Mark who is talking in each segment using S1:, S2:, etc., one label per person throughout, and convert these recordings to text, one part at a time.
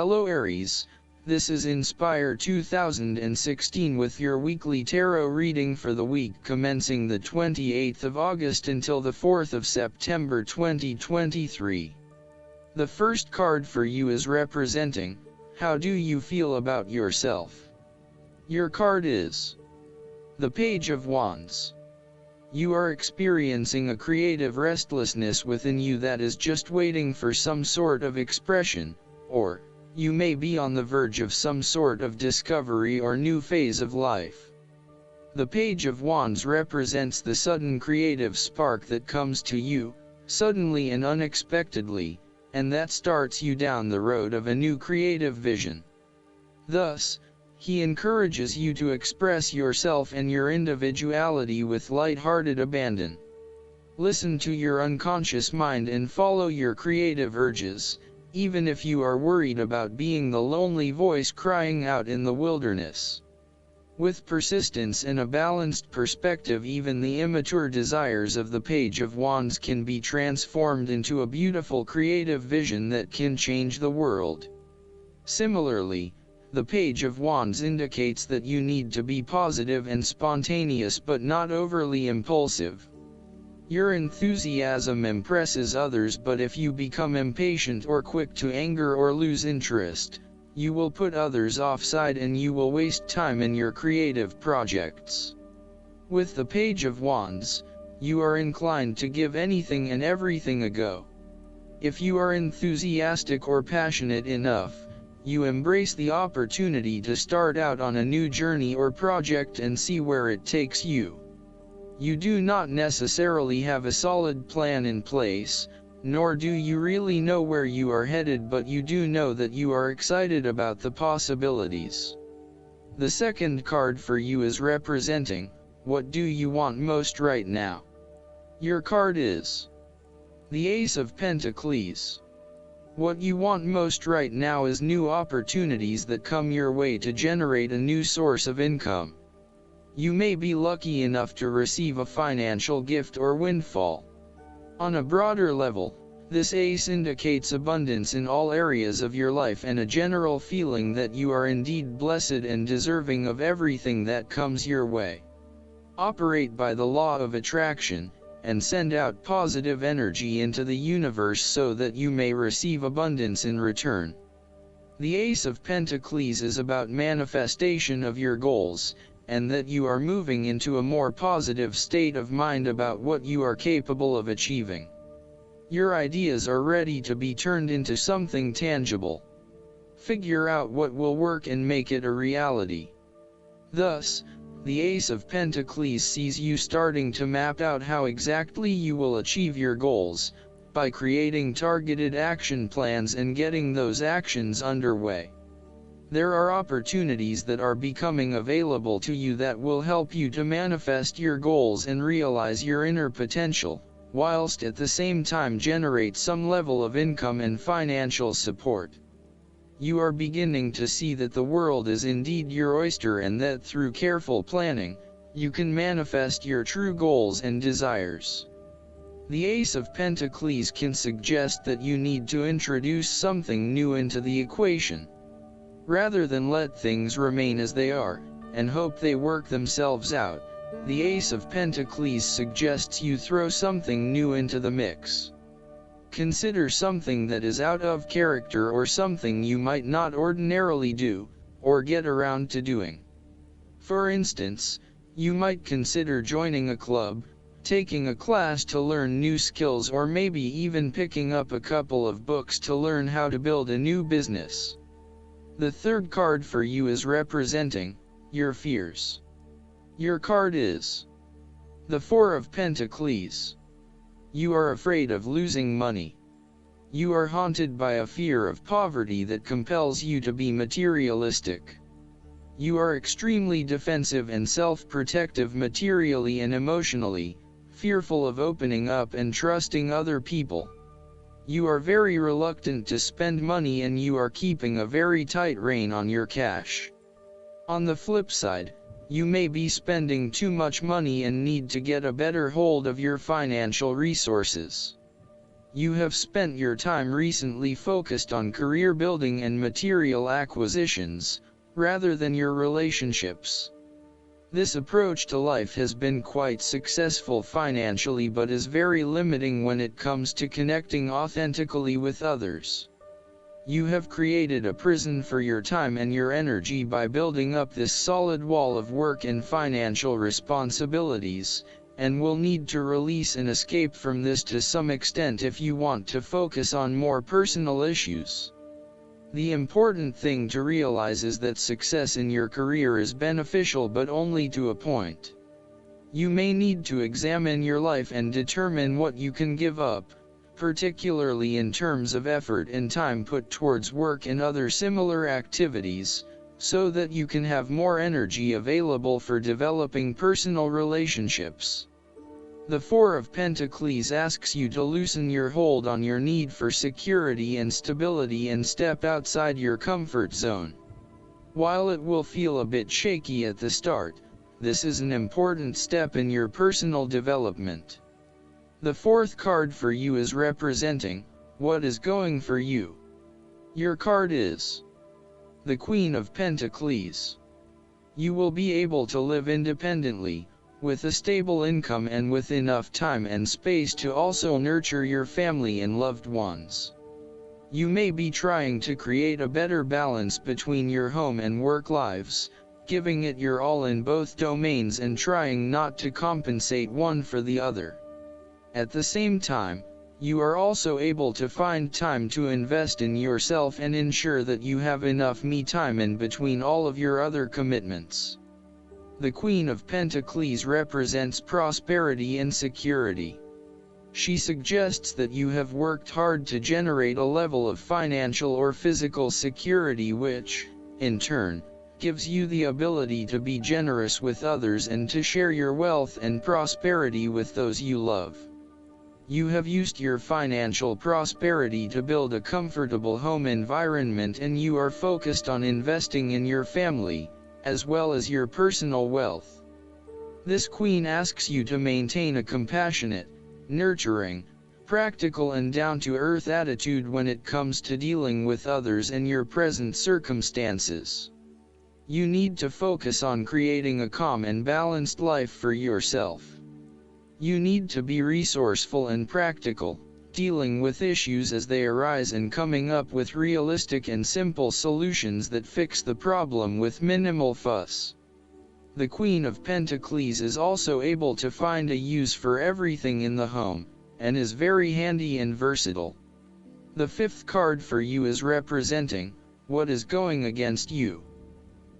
S1: Hello Aries, this is Inspire 2016 with your weekly tarot reading for the week commencing the 28th of August until the 4th of September 2023. The first card for you is representing, how do you feel about yourself? Your card is the Page of Wands. You are experiencing a creative restlessness within you that is just waiting for some sort of expression, or you may be on the verge of some sort of discovery or new phase of life. The Page of Wands represents the sudden creative spark that comes to you, suddenly and unexpectedly, and that starts you down the road of a new creative vision. Thus, he encourages you to express yourself and your individuality with light-hearted abandon. Listen to your unconscious mind and follow your creative urges, even if you are worried about being the lonely voice crying out in the wilderness. With persistence and a balanced perspective, even the immature desires of the Page of Wands can be transformed into a beautiful creative vision that can change the world. Similarly, the Page of Wands indicates that you need to be positive and spontaneous but not overly impulsive. Your enthusiasm impresses others, but if you become impatient or quick to anger or lose interest, you will put others offside and you will waste time in your creative projects. With the Page of Wands, you are inclined to give anything and everything a go. If you are enthusiastic or passionate enough, you embrace the opportunity to start out on a new journey or project and see where it takes you. You do not necessarily have a solid plan in place, nor do you really know where you are headed, but you do know that you are excited about the possibilities. The second card for you is representing, what do you want most right now? Your card is the Ace of Pentacles. What you want most right now is new opportunities that come your way to generate a new source of income. You may be lucky enough to receive a financial gift or windfall. On a broader level, this ace indicates abundance in all areas of your life and a general feeling that you are indeed blessed and deserving of everything that comes your way. Operate by the law of attraction, and send out positive energy into the universe so that you may receive abundance in return. The Ace of Pentacles is about manifestation of your goals, and that you are moving into a more positive state of mind about what you are capable of achieving. Your ideas are ready to be turned into something tangible. Figure out what will work and make it a reality. Thus, the Ace of Pentacles sees you starting to map out how exactly you will achieve your goals, by creating targeted action plans and getting those actions underway. There are opportunities that are becoming available to you that will help you to manifest your goals and realize your inner potential, whilst at the same time generate some level of income and financial support. You are beginning to see that the world is indeed your oyster and that through careful planning, you can manifest your true goals and desires. The Ace of Pentacles can suggest that you need to introduce something new into the equation. Rather than let things remain as they are, and hope they work themselves out, the Ace of Pentacles suggests you throw something new into the mix. Consider something that is out of character or something you might not ordinarily do, or get around to doing. For instance, you might consider joining a club, taking a class to learn new skills, or maybe even picking up a couple of books to learn how to build a new business. The third card for you is representing your fears. Your card is the Four of Pentacles. You are afraid of losing money. You are haunted by a fear of poverty that compels you to be materialistic. You are extremely defensive and self-protective materially and emotionally, fearful of opening up and trusting other people. You are very reluctant to spend money and you are keeping a very tight rein on your cash. On the flip side, you may be spending too much money and need to get a better hold of your financial resources. You have spent your time recently focused on career building and material acquisitions, rather than your relationships. This approach to life has been quite successful financially but is very limiting when it comes to connecting authentically with others. You have created a prison for your time and your energy by building up this solid wall of work and financial responsibilities, and will need to release and escape from this to some extent if you want to focus on more personal issues. The important thing to realize is that success in your career is beneficial but only to a point. You may need to examine your life and determine what you can give up, particularly in terms of effort and time put towards work and other similar activities, so that you can have more energy available for developing personal relationships. The Four of Pentacles asks you to loosen your hold on your need for security and stability and step outside your comfort zone. While it will feel a bit shaky at the start, this is an important step in your personal development. The fourth card for you is representing what is going for you. Your card is the Queen of Pentacles. You will be able to live independently, with a stable income and with enough time and space to also nurture your family and loved ones. You may be trying to create a better balance between your home and work lives, giving it your all in both domains and trying not to compensate one for the other. At the same time, you are also able to find time to invest in yourself and ensure that you have enough me time in between all of your other commitments. The Queen of Pentacles represents prosperity and security. She suggests that you have worked hard to generate a level of financial or physical security which, in turn, gives you the ability to be generous with others and to share your wealth and prosperity with those you love. You have used your financial prosperity to build a comfortable home environment and you are focused on investing in your family, as well as your personal wealth. This Queen asks you to maintain a compassionate, nurturing, practical and down-to-earth attitude when it comes to dealing with others and your present circumstances. You need to focus on creating a calm and balanced life for yourself. You need to be resourceful and practical, dealing with issues as they arise and coming up with realistic and simple solutions that fix the problem with minimal fuss. The Queen of Pentacles is also able to find a use for everything in the home, and is very handy and versatile. The fifth card for you is representing what is going against you.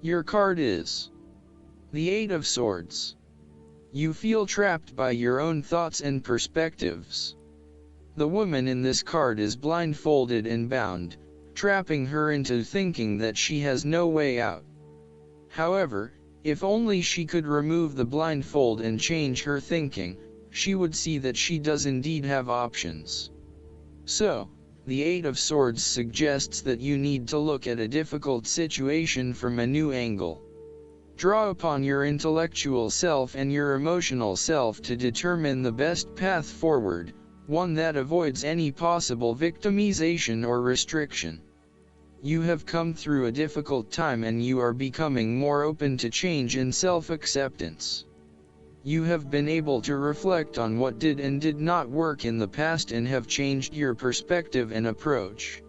S1: Your card is the Eight of Swords. You feel trapped by your own thoughts and perspectives. The woman in this card is blindfolded and bound, trapping her into thinking that she has no way out. However, if only she could remove the blindfold and change her thinking, she would see that she does indeed have options. So, the Eight of Swords suggests that you need to look at a difficult situation from a new angle. Draw upon your intellectual self and your emotional self to determine the best path forward, one that avoids any possible victimization or restriction. You have come through a difficult time and you are becoming more open to change and self-acceptance. You have been able to reflect on what did and did not work in the past and have changed your perspective and approach.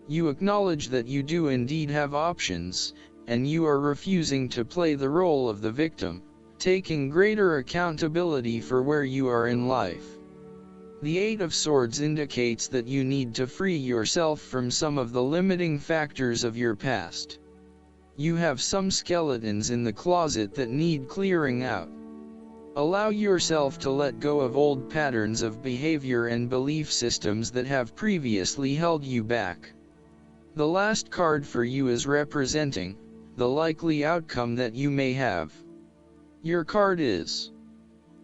S1: You acknowledge that you do indeed have options, and you are refusing to play the role of the victim, taking greater accountability for where you are in life. The Eight of Swords indicates that you need to free yourself from some of the limiting factors of your past. You have some skeletons in the closet that need clearing out. Allow yourself to let go of old patterns of behavior and belief systems that have previously held you back. The last card for you is representing the likely outcome that you may have. Your card is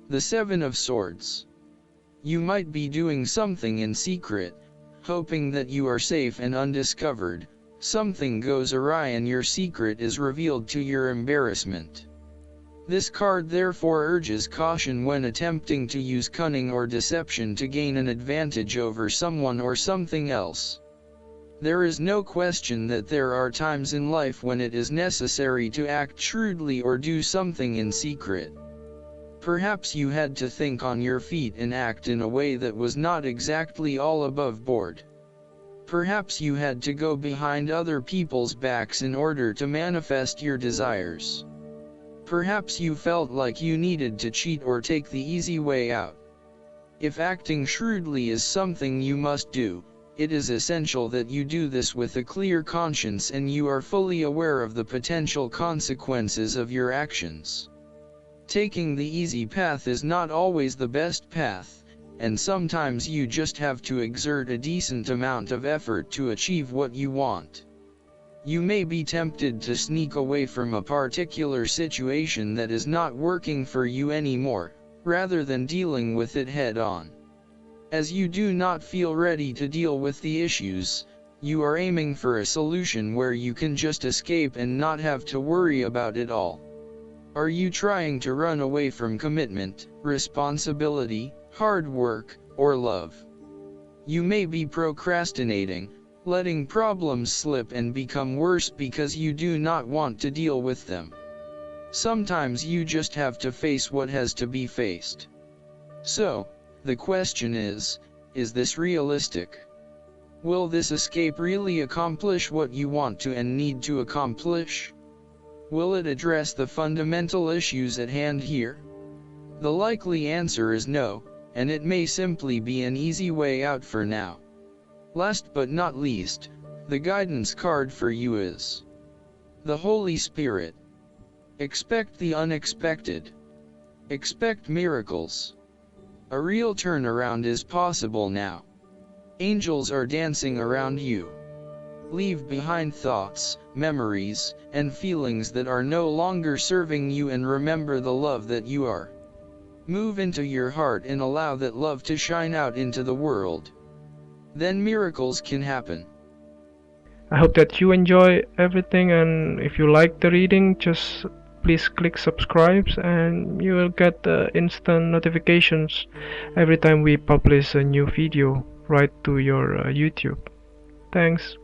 S1: the Seven of Swords. You might be doing something in secret, hoping that you are safe and undiscovered. Something goes awry and your secret is revealed to your embarrassment. This card therefore urges caution when attempting to use cunning or deception to gain an advantage over someone or something else. There is no question that there are times in life when it is necessary to act shrewdly or do something in secret. Perhaps you had to think on your feet and act in a way that was not exactly all above board. Perhaps you had to go behind other people's backs in order to manifest your desires. Perhaps you felt like you needed to cheat or take the easy way out. If acting shrewdly is something you must do, it is essential that you do this with a clear conscience and you are fully aware of the potential consequences of your actions. Taking the easy path is not always the best path, and sometimes you just have to exert a decent amount of effort to achieve what you want. You may be tempted to sneak away from a particular situation that is not working for you anymore, rather than dealing with it head-on. As you do not feel ready to deal with the issues, you are aiming for a solution where you can just escape and not have to worry about it all. Are you trying to run away from commitment, responsibility, hard work, or love? You may be procrastinating, letting problems slip and become worse because you do not want to deal with them. Sometimes you just have to face what has to be faced. So, the question is this realistic? Will this escape really accomplish what you want to and need to accomplish? Will it address the fundamental issues at hand here? The likely answer is no, and it may simply be an easy way out for now. Last but not least, the guidance card for you is the Holy Spirit. Expect the unexpected. Expect miracles. A real turnaround is possible now. Angels are dancing around you. Leave behind thoughts, memories, and feelings that are no longer serving you and remember the love that you are. Move into your heart and allow that love to shine out into the world. Then miracles can happen.
S2: I hope that you enjoy everything, and if you like the reading, just please click subscribe and you will get instant notifications every time we publish a new video right to your YouTube. Thanks.